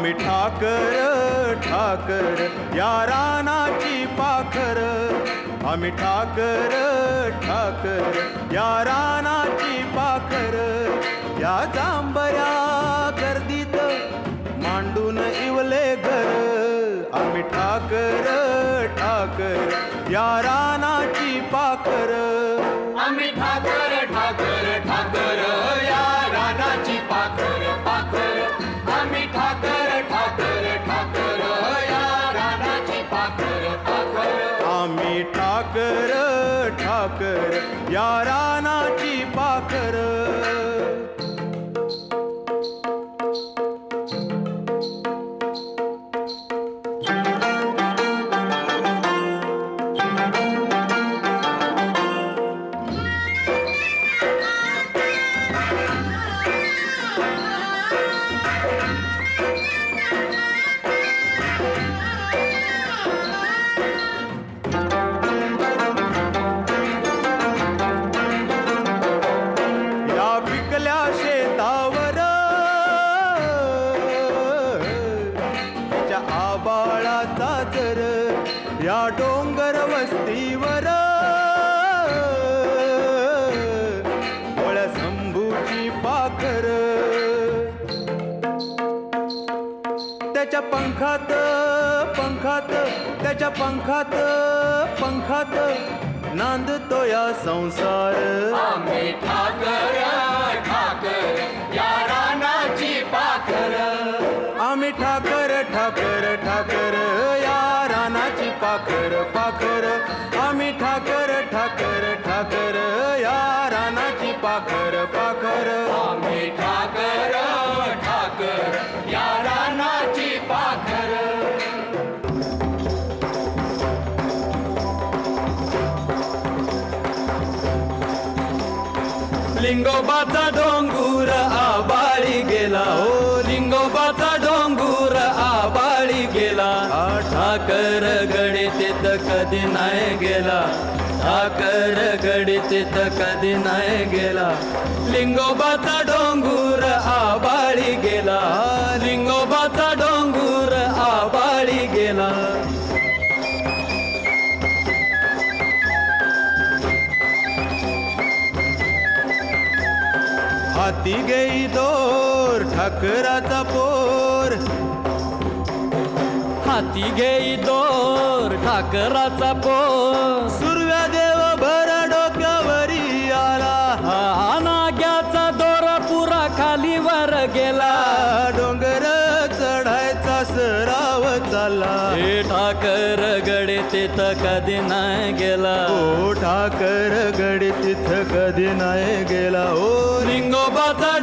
आम्ही ठाकर ठाकर या रानाची पाखर, आम्ही ठाकर ठाकर या रानाची पाखर, या जांभया गर्दीत मांडून इवले घर, आम्ही ठाकर ठाकर या रानाची पाखर, आम्ही ठाकर ठाकर ठाकर या रानाची पाखर पाखर, आम्ही ठाकर ठाकर ठाकर या रानाची पाखर पाखर, आम्ही ठाकर ठाकर या रानाची पाखर. शेतावर आबाळाचा जर या डोंगर वस्तीवर शंभूची पाखर, त्याच्या पंखात पंखात त्याच्या पंखात पंखात नांदतो या संसार, आम्ही ठाकर ठाकर या रानाची पाखर, आम्ही ठाकर ठाकर ठाकर या रानाची पाखर पाखर, आम्ही ठाकर ठाकर ठाकर या रानाची पाखर पाखर, आम्ही ठाकर ठाकर या रानाची पाखर. लिंगोबाचा डोंगूर आबाळी गेला, हो लिंगोबाचा डोंगूर आबाळी गेला, ठाकर गडी तिथं कधी नाही गेला, ठाकर गडी तिथं कधी नाही गेला, लिंगोबाचा डोंगूर आबाळी गेला, लिंगोबाचा डोंगूर आबाळी गेला. हाती घेई दोर ठाकराचा पोर, हाती घेई दोर ठाकराचा पोर, सूर्यदेव भर डोक्यावरी आला, हा नाग्याचा दोरा पुरा खालीवर गेला, डोंगर चढायचा सराव चालला, हे ठाकर गडे तिथं कधी नाही गेला, ओ ठाकर गडी तिथं कधी नाही गेला, ओ लिंगोबाचा